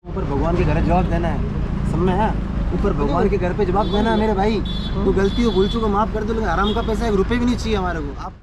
ऊपर भगवान के घर जवाब देना है, सब में है। ऊपर भगवान के घर पे जवाब देना है मेरे भाई। तो गलती हो भूल चूक माफ कर दो, लेकिन आराम का पैसा 1 रुपये भी नहीं चाहिए हमारे को। आप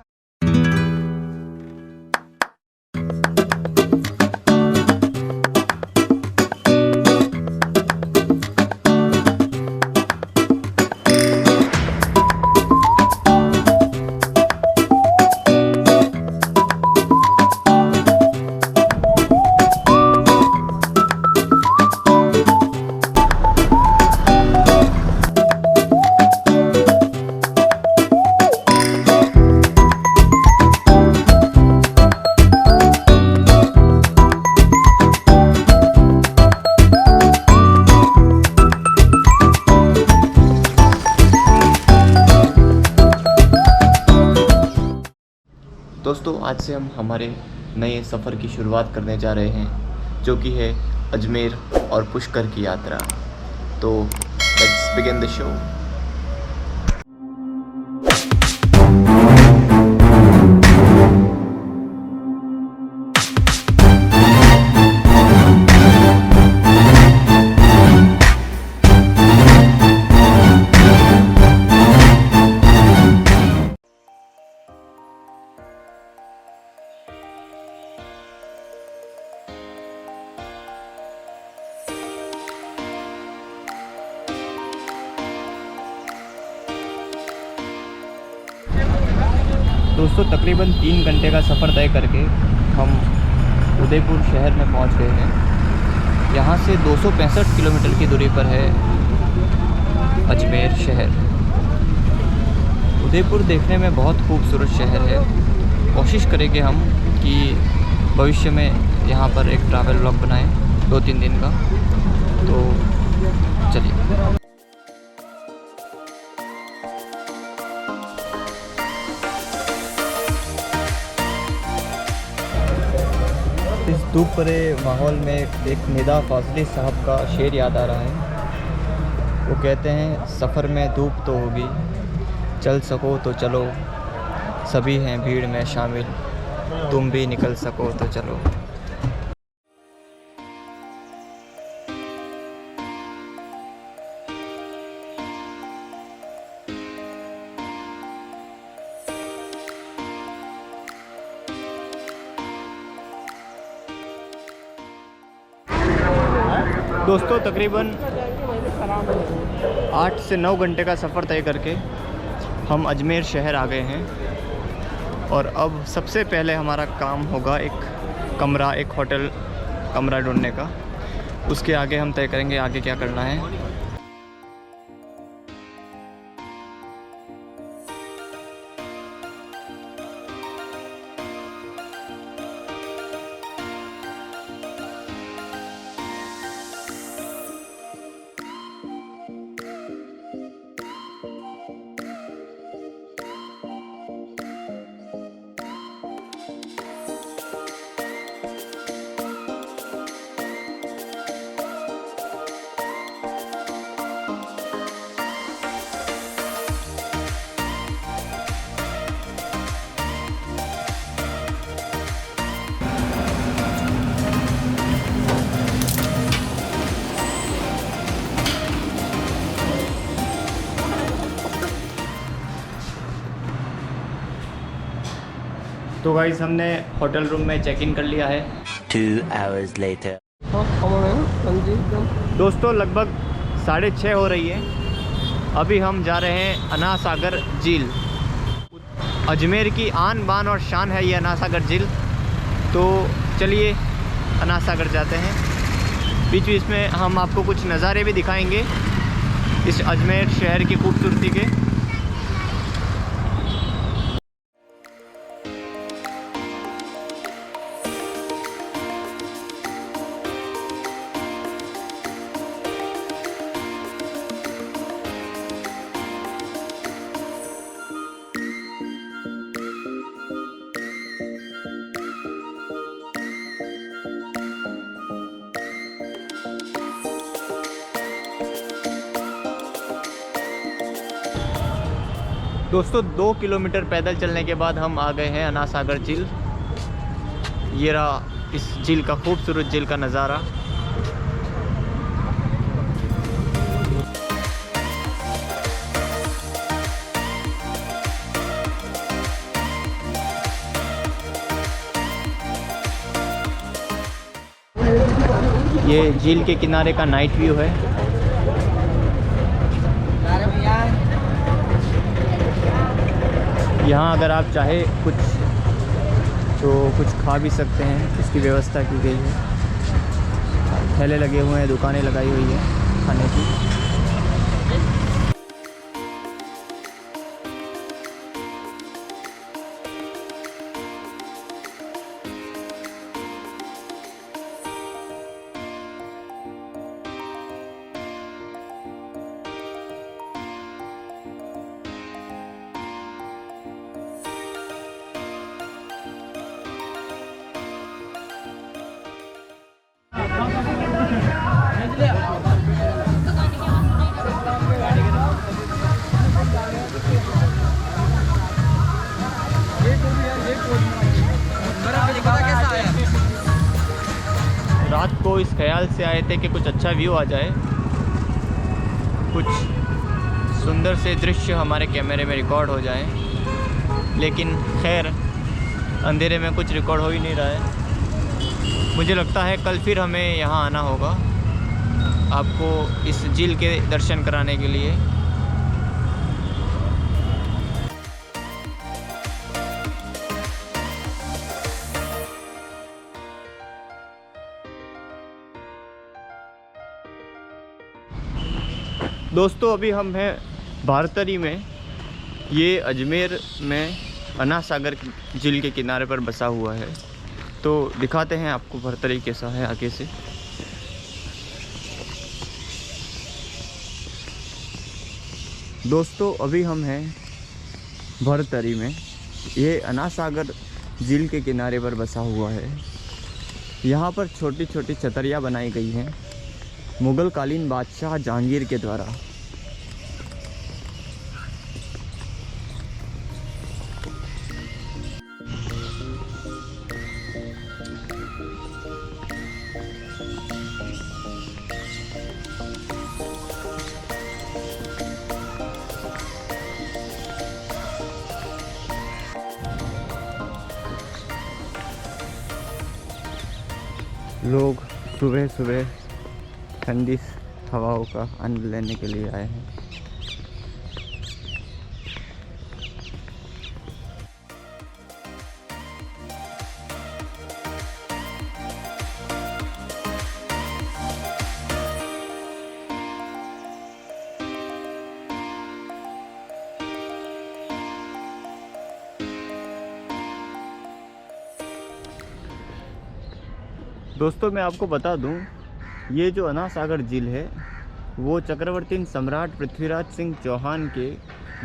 दोस्तों, आज से हम हमारे नए सफ़र की शुरुआत करने जा रहे हैं, जो कि है अजमेर और पुष्कर की यात्रा। तो लेट्स बिगिन द शो। दोस्तों, तकरीबन 3 घंटे का सफ़र तय करके हम उदयपुर शहर में पहुंच गए हैं। यहाँ से 265 किलोमीटर की दूरी पर है अजमेर शहर। उदयपुर देखने में बहुत खूबसूरत शहर है। कोशिश करेंगे हम कि भविष्य में यहाँ पर एक ट्रैवल व्लॉग बनाएं 2-3 दिन का। तो चलिए। इस धूप भरे माहौल में एक निदा फाजली साहब का शेर याद आ रहा है। वो कहते हैं, सफ़र में धूप तो होगी, चल सको तो चलो, सभी हैं भीड़ में शामिल, तुम भी निकल सको तो चलो। दोस्तों, तकरीबन 8 से 9 घंटे का सफ़र तय करके हम अजमेर शहर आ गए हैं। और अब सबसे पहले हमारा काम होगा एक होटल कमरा ढूंढने का। उसके आगे हम तय करेंगे आगे क्या करना है। तो गाइस, हमने होटल रूम में चेक इन कर लिया है। 2 hours later. दोस्तों, लगभग 6:30 हो रही है। अभी हम जा रहे हैं अन्ना सागर झील। अजमेर की आन बान और शान है ये अन्ना सागर झील। तो चलिए अन्ना सागर जाते हैं। बीच बीच में हम आपको कुछ नज़ारे भी दिखाएंगे इस अजमेर शहर की खूबसूरती के। दोस्तों, 2 किलोमीटर पैदल चलने के बाद हम आ गए हैं अन्ना सागर झील। ये रहा इस झील का खूबसूरत झील का नज़ारा। ये झील के किनारे का नाइट व्यू है। यहाँ अगर आप चाहे कुछ तो कुछ खा भी सकते हैं, इसकी व्यवस्था की गई है। ठेले लगे हुए हैं, दुकानें लगाई हुई हैं खाने की। रात को इस ख्याल से आए थे कि कुछ अच्छा व्यू आ जाए, कुछ सुंदर से दृश्य हमारे कैमरे में रिकॉर्ड हो जाए, लेकिन खैर अंधेरे में कुछ रिकॉर्ड हो ही नहीं रहा है। मुझे लगता है कल फिर हमें यहाँ आना होगा आपको इस झील के दर्शन कराने के लिए। दोस्तों अभी हम हैं भारतरी में। ये अजमेर में अना सागर झील के किनारे पर बसा हुआ है, तो दिखाते हैं आपको भारतरी कैसा है आगे से। दोस्तों अभी हम हैं भारतरी में। ये अना सागर झील के किनारे पर बसा हुआ है। यहाँ पर छोटी छोटी छतरियाँ बनाई गई हैं मुग़ल कालीन बादशाह जहांगीर के द्वारा। लोग सुबह सुबह ठंडी हवाओं का आनंद लेने के लिए आए हैं। दोस्तों मैं आपको बता दूं, ये जो अना सागर झील है वो चक्रवर्ती सम्राट पृथ्वीराज सिंह चौहान के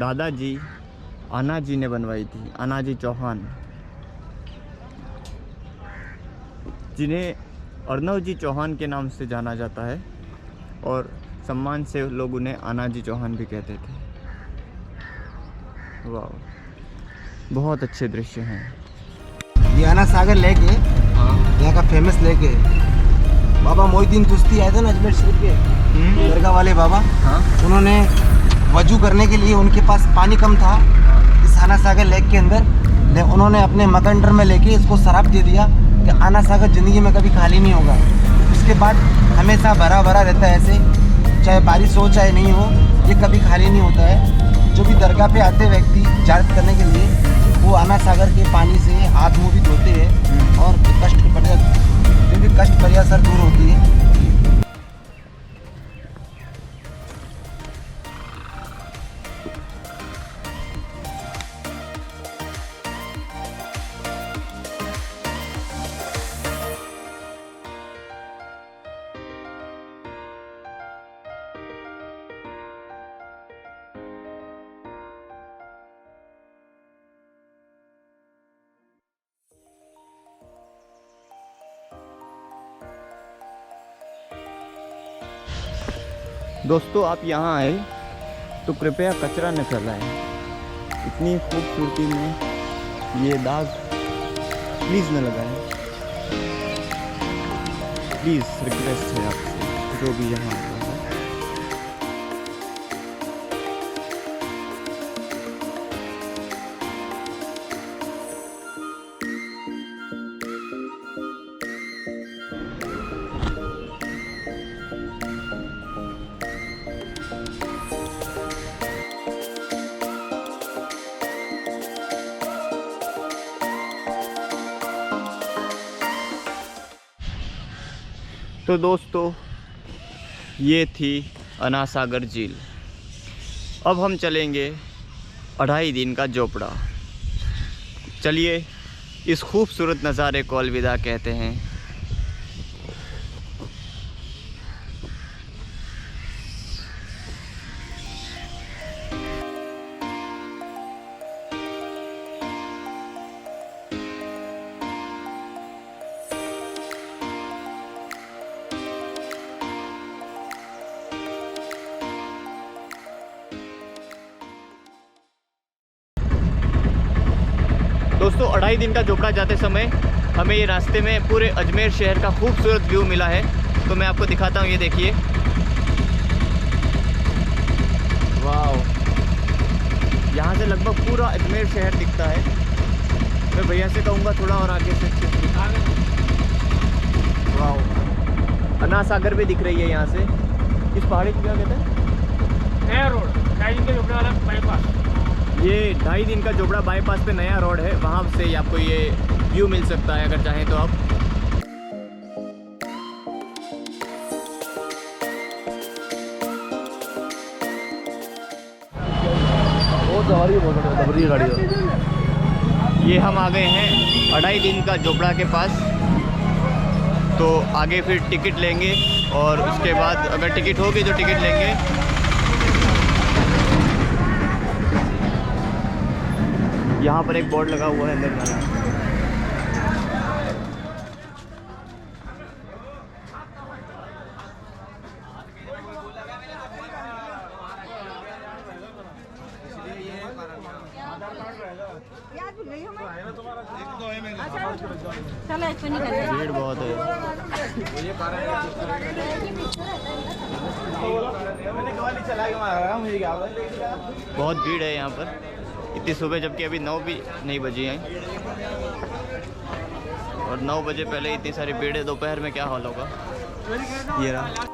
दादाजी आना जी ने बनवाई थी। आना जी चौहान, जिन्हें अर्नव जी चौहान के नाम से जाना जाता है और सम्मान से लोग उन्हें आना जी चौहान भी कहते थे। वाह, बहुत अच्छे दृश्य हैं। ये अना सागर लेक है, यहाँ का फेमस लेक है। बाबा मोहिउद्दीन चिश्ती आए थे ना अजमेर शरीफ के दरगाह वाले बाबा। उन्होंने वजू करने के लिए, उनके पास पानी कम था इस अना सागर लेक के अंदर, उन्होंने अपने मग अंडर में लेके इसको शराब दे दिया कि अना सागर ज़िंदगी में कभी खाली नहीं होगा। उसके बाद हमेशा भरा भरा रहता है ऐसे, चाहे बारिश हो चाहे नहीं हो, ये कभी खाली नहीं होता है। जो भी दरगाह पे आते व्यक्ति ज़ियारत करने के लिए वो अना सागर के पानी से हाथ मुँह भी धोते हैं और कष्ट परियासर दूर होती है। दोस्तों आप यहाँ आए तो कृपया कचरा न फैलाएं। इतनी खूबसूरती में ये दाग प्लीज़ न लगाएं। प्लीज़ रिक्वेस्ट है आपसे, जो भी यहाँ आता है। तो दोस्तों ये थी अन्ना सागर झील। अब हम चलेंगे 2.5 दिन का जोपड़ा। चलिए इस खूबसूरत नज़ारे को अलविदा कहते हैं। दोस्तों 2.5 दिन का जोपड़ा जाते समय हमें ये रास्ते में पूरे अजमेर शहर का खूबसूरत व्यू मिला है, तो मैं आपको दिखाता हूँ। ये देखिए, वाह, यहाँ से लगभग पूरा अजमेर शहर दिखता है। मैं भैया से कहूँगा थोड़ा और आगे से। वाह, अन्ना सागर भी दिख रही है यहाँ से। इस पहाड़ी को क्या कहते हैं? नया रोड, 2.5 दिन के जोपड़ा वाला बाईपास। ये 2.5 दिन का जोपड़ा बाईपास पे नया रोड है, वहाँ से आपको ये व्यू मिल सकता है अगर चाहें तो आप। ये हम आ गए हैं 2.5 दिन का जोपड़ा के पास। तो आगे फिर टिकट लेंगे और उसके बाद अगर टिकट होगी तो टिकट लेंगे। यहाँ पर एक बोर्ड लगा हुआ है अंदर जाना। भीड़ बहुत है। बहुत भीड़ है यहाँ पर इतनी सुबह, जबकि अभी 9 भी नहीं बजी हैं। और 9 बजे पहले इतनी सारी भीड़ है, दोपहर में क्या हाल होगा। ये रहा।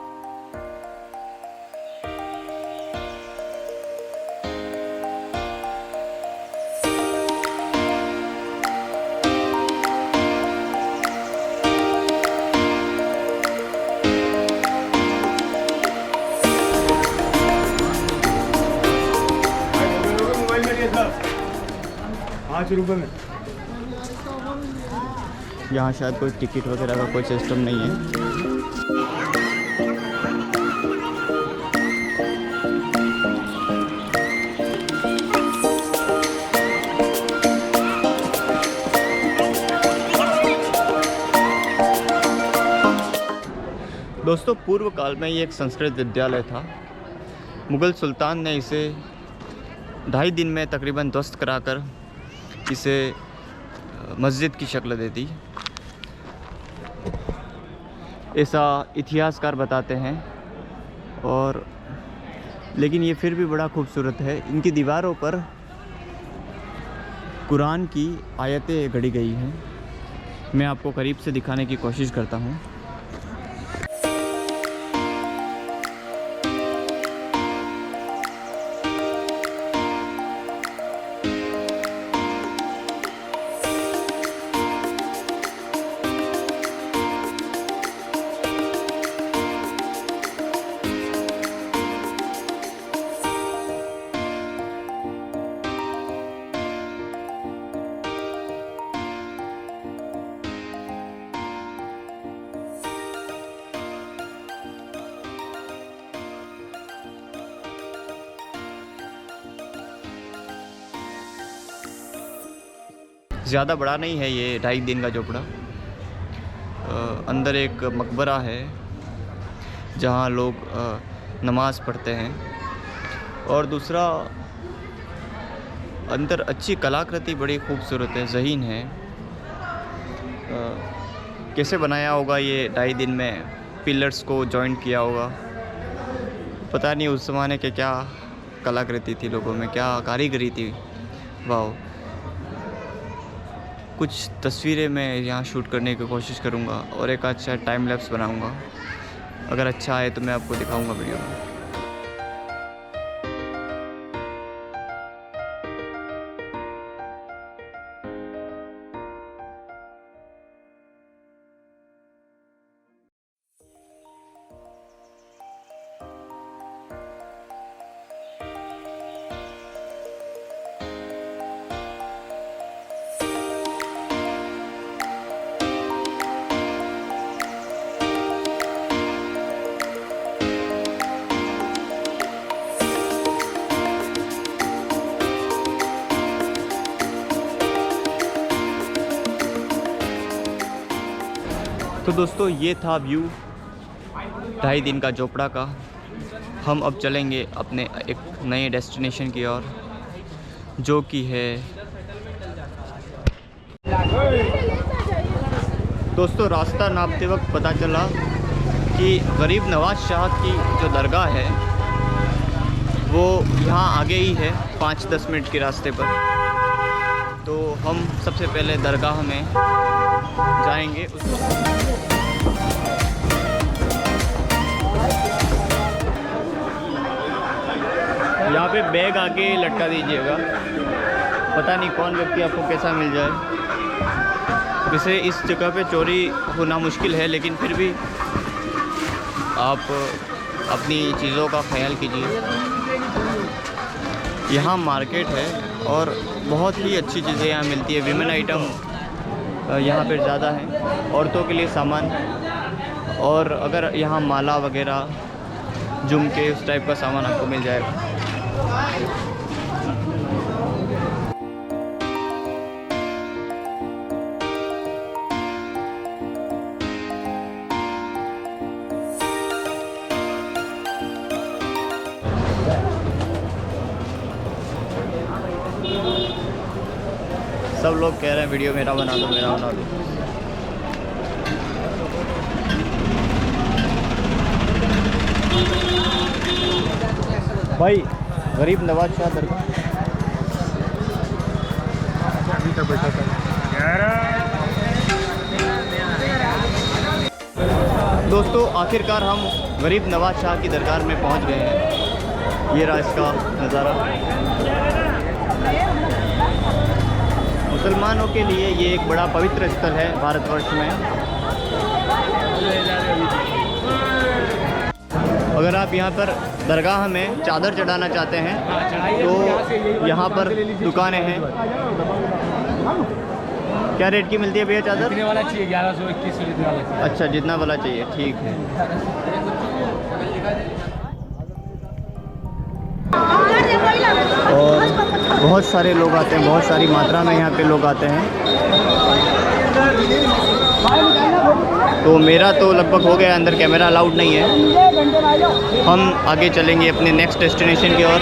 ₹5 में यहाँ शायद कोई टिकट वगैरह का कोई सिस्टम नहीं है। दोस्तों पूर्व काल में ये एक संस्कृत विद्यालय था। मुग़ल सुल्तान ने इसे 2.5 दिन में तकरीबन ध्वस्त कराकर इसे मस्जिद की शक्ल दे दी, ऐसा इतिहासकार बताते हैं। और लेकिन ये फिर भी बड़ा खूबसूरत है। इनकी दीवारों पर कुरान की आयतें गढ़ी गई हैं। मैं आपको करीब से दिखाने की कोशिश करता हूँ। ज़्यादा बड़ा नहीं है ये 2.5 दिन का जोपड़ा। अंदर एक मकबरा है जहाँ लोग नमाज़ पढ़ते हैं। और दूसरा, अंदर अच्छी कलाकृति बड़ी खूबसूरत है, ज़हीन है। कैसे बनाया होगा ये 2.5 दिन में, पिलर्स को जॉइंट किया होगा, पता नहीं उस ज़माने के क्या कलाकृति थी, लोगों में क्या कारीगरी थी। वाह, कुछ तस्वीरें मैं यहाँ शूट करने की कोशिश करूँगा और एक अच्छा टाइम लैप्स बनाऊँगा। अगर अच्छा आए तो मैं आपको दिखाऊँगा वीडियो में। तो दोस्तों ये था व्यू 2.5 दिन का चोपड़ा का। हम अब चलेंगे अपने एक नए डेस्टिनेशन की ओर, जो कि है दोस्तों रास्ता नापते वक्त पता चला कि गरीब नवाज शाह की जो दरगाह है वो यहाँ आगे ही है, 5-10 मिनट के रास्ते पर। तो हम सबसे पहले दरगाह में जाएंगे। यहाँ पे बैग आके लटका दीजिएगा, पता नहीं कौन व्यक्ति आपको कैसा मिल जाए। वैसे इस जगह पे चोरी होना मुश्किल है, लेकिन फिर भी आप अपनी चीज़ों का ख्याल कीजिए। यहाँ मार्केट है और बहुत ही अच्छी चीज़ें यहाँ मिलती है। विमेन आइटम यहाँ पर ज़्यादा है, औरतों के लिए सामान, और अगर यहाँ माला वगैरह, झुमके, उस टाइप का सामान आपको मिल जाएगा। सब लोग कह रहे हैं वीडियो मेरा बना दो, मेरा बना दो। भाई गरीब नवाज शाह दरगाह अभी तक बैठा था यार। दोस्तों आखिरकार हम गरीब नवाज शाह की दरगाह में पहुंच गए हैं। ये रहा इसका नज़ारा। मुसलमानों के लिए ये एक बड़ा पवित्र स्थल है भारतवर्ष में। अगर आप यहाँ पर दरगाह में चादर चढ़ाना चाहते हैं तो यहाँ पर दुकानें हैं। क्या रेट की मिलती है भैया चादर? जितने वाला चाहिए 1121 जितने वाला चाहिए। अच्छा, जितना वाला चाहिए, ठीक है। और बहुत सारे लोग आते हैं, बहुत सारी मात्रा में यहाँ पे लोग आते हैं। तो मेरा तो लगभग हो गया अंदर, कैमरा अलाउड नहीं है। हम आगे चलेंगे अपने नेक्स्ट डेस्टिनेशन की ओर।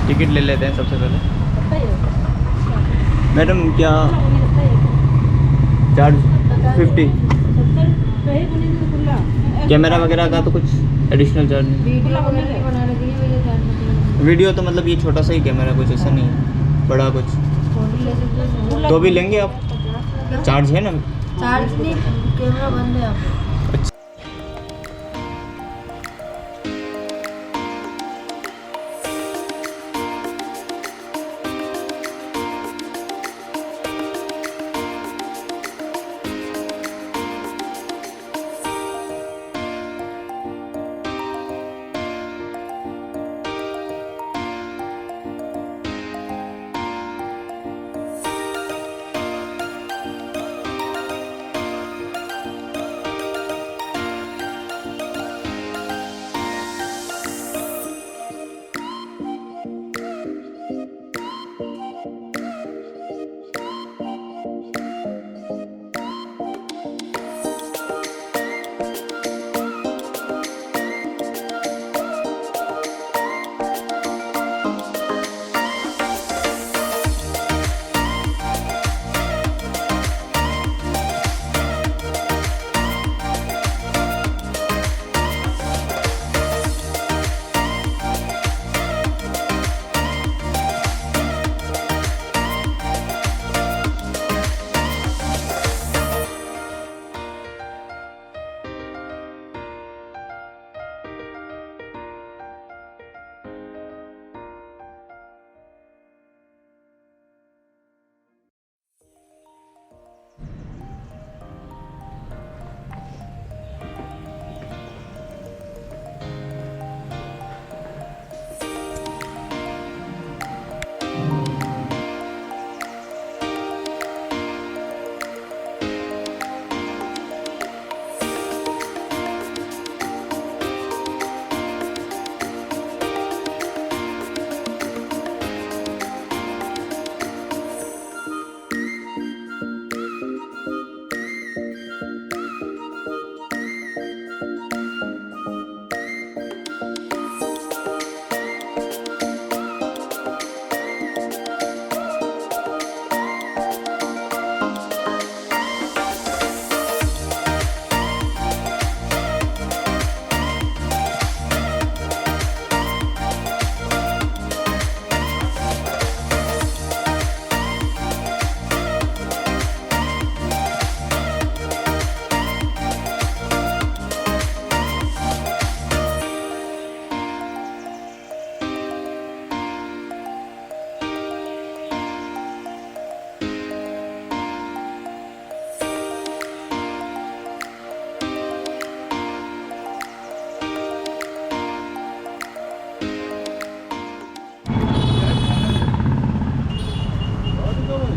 टिकट ले लेते हैं सबसे पहले। मैडम क्या चार्ज? 50। कैमरा वगैरह का तो कुछ एडिशनल चार्ज नहीं? वीडियो तो मतलब ये छोटा सा ही कैमरा, कुछ ऐसा नहीं है बड़ा कुछ। तो भी लेंगे आप? चार्ज है ना? चार्ज नहीं, कैमरा बंद है आप।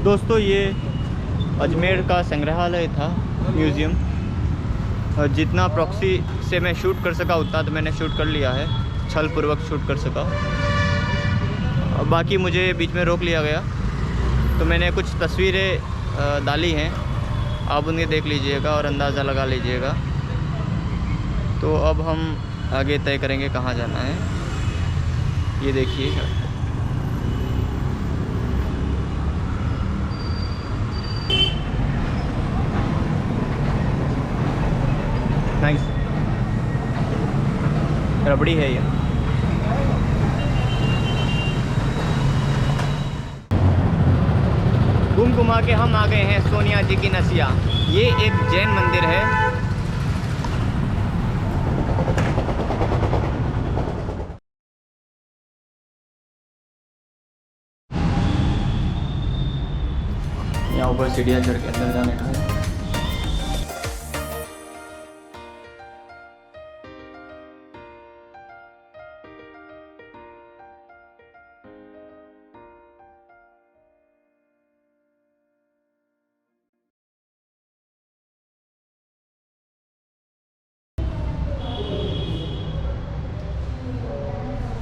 दोस्तों ये अजमेर का संग्रहालय था, म्यूज़ियम। और जितना प्रॉक्सी से मैं शूट कर सका उतना तो मैंने शूट कर लिया है, छलपूर्वक शूट कर सका। और बाकी मुझे बीच में रोक लिया गया, तो मैंने कुछ तस्वीरें डाली हैं, आप उन्हें देख लीजिएगा और अंदाज़ा लगा लीजिएगा। तो अब हम आगे तय करेंगे कहाँ जाना है। ये देखिए, नाइस रबड़ी है ये। घूम घुमा के हम आ गए हैं सोनिया जी की नसिया। ये एक जैन मंदिर है। यहाँ ऊपर सीढ़ियाँ चढ़ के अंदर जाने का है।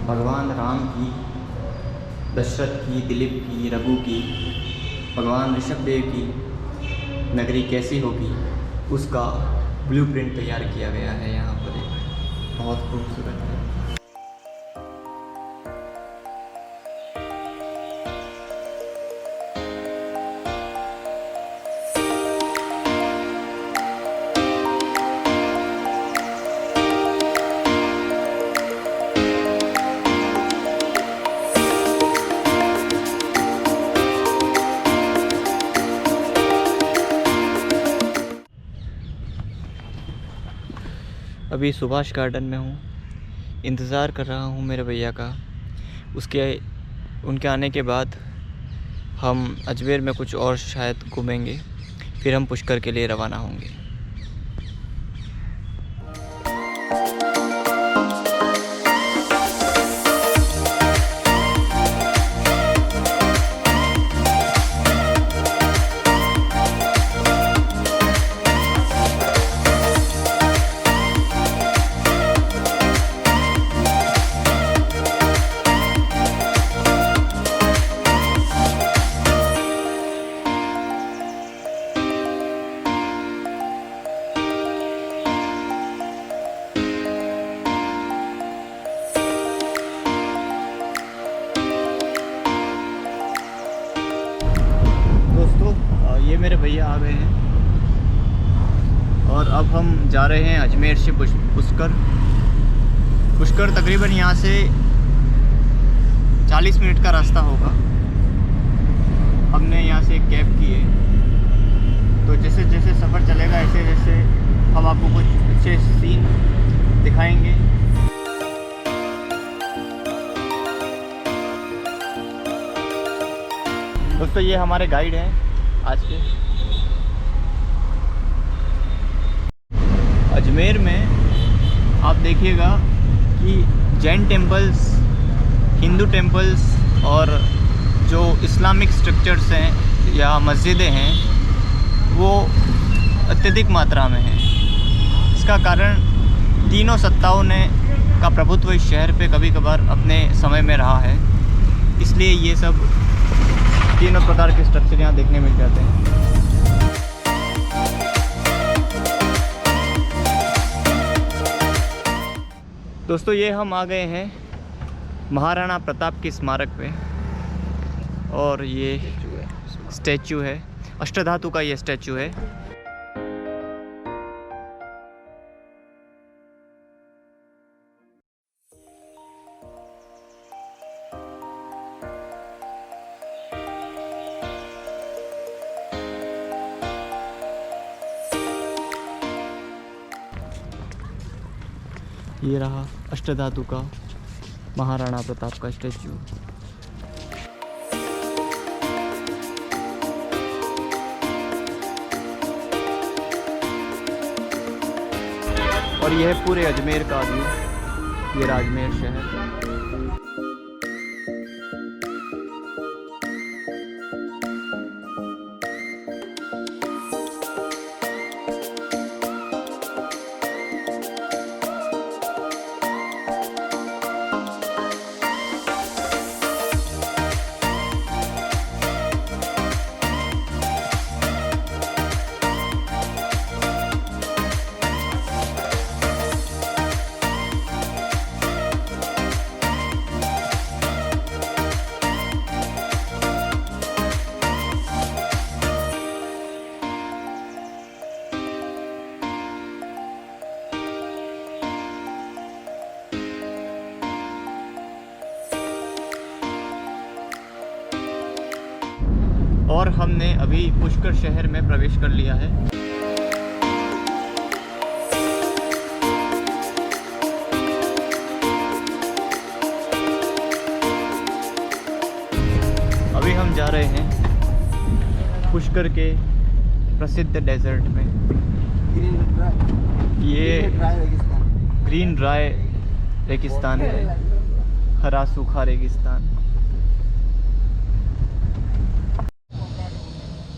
भगवान राम की, दशरथ की, दिलीप की, रघु की, भगवान ऋषभदेव की नगरी कैसी होगी उसका ब्लूप्रिंट तैयार किया गया है यहाँ पर। एक बहुत खूबसूरत है। अभी सुभाष गार्डन में हूँ, इंतज़ार कर रहा हूँ मेरे भैया का। उनके आने के बाद हम अजमेर में कुछ और शायद घूमेंगे, फिर हम पुष्कर के लिए रवाना होंगे। ये मेरे भैया आ गए हैं और अब हम जा रहे हैं अजमेर से पुष्कर। पुष्कर तकरीबन यहाँ से 40 मिनट का रास्ता होगा। हमने यहाँ से एक कैब की है, तो जैसे जैसे सफ़र चलेगा ऐसे जैसे हम आपको कुछ अच्छे सीन दिखाएंगे। दोस्तों ये हमारे गाइड हैं आज के। अजमेर में आप देखिएगा कि जैन टेम्पल्स, हिंदू टेम्पल्स और जो इस्लामिक स्ट्रक्चर्स हैं या मस्जिदें हैं वो अत्यधिक मात्रा में हैं। इसका कारण तीनों सत्ताओं ने का प्रभुत्व इस शहर पे कभी कभार अपने समय में रहा है, इसलिए ये सब तीनों प्रकार के स्ट्रक्चर यहाँ देखने मिल जाते हैं। दोस्तों ये हम आ गए हैं महाराणा प्रताप की स्मारक पे, और ये स्टैचू है, अष्टधातु का ये स्टैचू है। ये रहा अष्टधातु का महाराणा प्रताप का स्टैचू। और यह है पूरे अजमेर का व्यू, ये अजमेर शहर। हमने अभी पुष्कर शहर में प्रवेश कर लिया है। अभी हम जा रहे हैं पुष्कर के प्रसिद्ध डेजर्ट में। ये ग्रीन ड्राई रेगिस्तान है, हरा सूखा रेगिस्तान।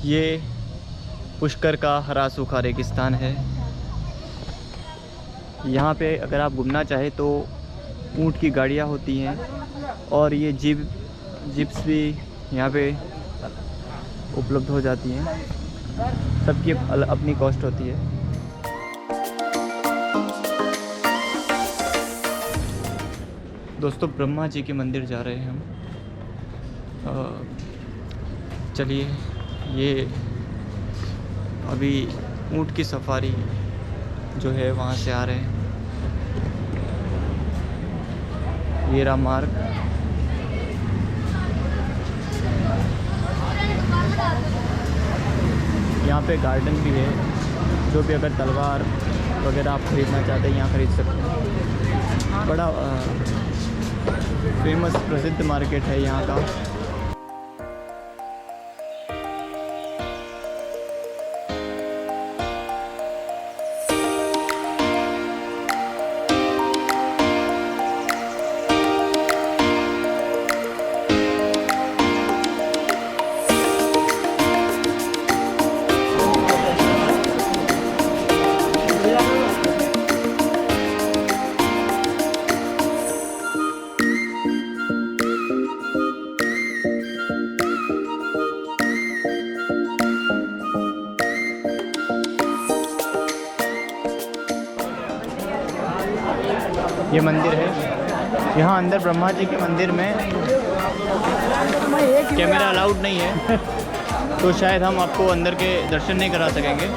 ये पुष्कर का हरा सूखा रेगिस्तान है। यहाँ पे अगर आप घूमना चाहें तो ऊँट की गाड़ियाँ होती हैं और ये जिप्स भी यहाँ पे उपलब्ध हो जाती हैं। सबकी अपनी कॉस्ट होती है। दोस्तों ब्रह्मा जी के मंदिर जा रहे हैं हम। चलिए, ये अभी ऊँट की सफारी जो है वहाँ से आ रहे हैं। ये रहा मार्ग। यहाँ पे गार्डन भी है, जो भी अगर तलवार वगैरह आप ख़रीदना चाहते हैं यहाँ ख़रीद सकते हैं। बड़ा फेमस प्रसिद्ध मार्केट है यहाँ का। ये मंदिर है। यहाँ अंदर ब्रह्मा जी के मंदिर में कैमरा अलाउड नहीं है, तो शायद हम आपको अंदर के दर्शन नहीं करा सकेंगे।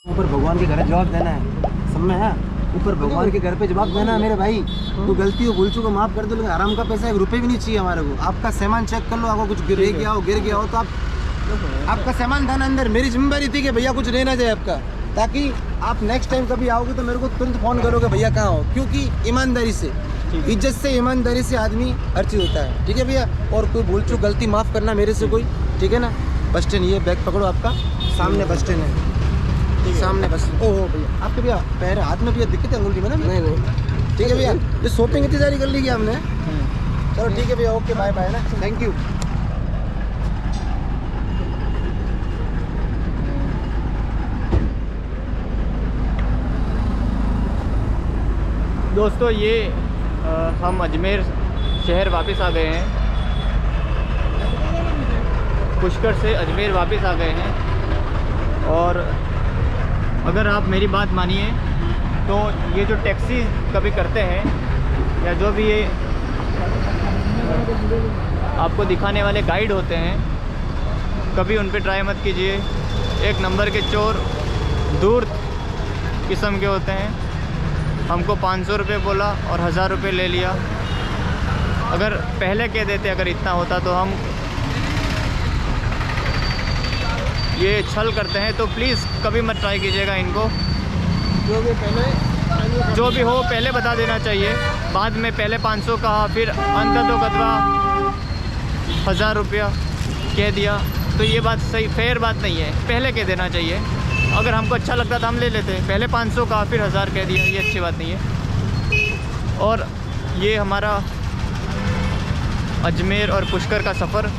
ऊपर भगवान के घर जवाब देना है, सब में है। ऊपर भगवान के घर पे जवाब देना है मेरे भाई। तो गलती हो भूल चुको माफ़ कर दो, लेकिन आराम का पैसा 1 रुपये भी नहीं चाहिए हमारे को। आपका सामान चेक कर लो, आपको कुछ गिर गया हो तो आपका सामान था ना अंदर। मेरी जिम्मेदारी थी कि भैया कुछ रहना जाए आपका, ताकि आप नेक्स्ट टाइम कभी आओगे तो मेरे को तुरंत फ़ोन करोगे भैया कहाँ हो। क्योंकि ईमानदारी से, इज्जत से, ईमानदारी से आदमी हर चीज़ होता है। ठीक है भैया। और कोई भूल चूक गलती माफ़ करना मेरे से कोई, ठीक है ना। बस स्टैंड, ये बैग पकड़ो, आपका सामने बस स्टैंड है, सामने बस। ओहो भैया, आपके भैया पैर हाथ में भैया दिक्कत है अंगुली में ना? नहीं। ठीक है भैया, ये शॉपिंग इतनी सारी कर ली क्या हमने। चलो ठीक है भैया, ओके, बाय बाय ना, थैंक यू। दोस्तों ये हम अजमेर शहर वापस आ गए हैं। पुष्कर से अजमेर वापस आ गए हैं। और अगर आप मेरी बात मानिए तो ये जो टैक्सी कभी करते हैं या जो भी ये आपको दिखाने वाले गाइड होते हैं, कभी उन पे ट्राई मत कीजिए। एक नंबर के चोर, धूर्त किस्म के होते हैं। हमको 500 रुपये बोला और 1000 रुपये ले लिया। अगर पहले कह देते, अगर इतना होता तो हम ये छल करते हैं, तो प्लीज़ कभी मत ट्राई कीजिएगा इनको। जो भी हो पहले बता देना चाहिए। बाद में पहले 500 कहा, फिर अंत तो कतवा 1000 रुपया कह दिया, तो ये बात सही फेयर बात नहीं है। पहले कह देना चाहिए। अगर हमको अच्छा लगता था हम ले लेते। पहले 500 कहा, फिर 1000 कह दिया, ये अच्छी बात नहीं है। और ये हमारा अजमेर और पुष्कर का सफ़र।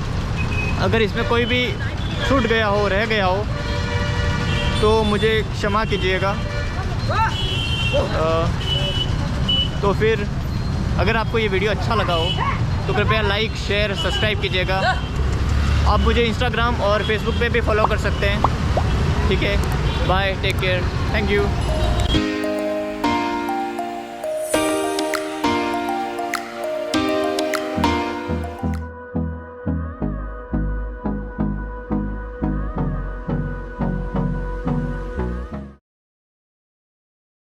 अगर इसमें कोई भी छूट गया हो, रह गया हो, तो मुझे क्षमा कीजिएगा। तो फिर अगर आपको ये वीडियो अच्छा लगा हो तो कृपया लाइक, शेयर, सब्सक्राइब कीजिएगा। आप मुझे इंस्टाग्राम और फेसबुक पे भी फॉलो कर सकते हैं। ठीक है, bye, take care, thank you.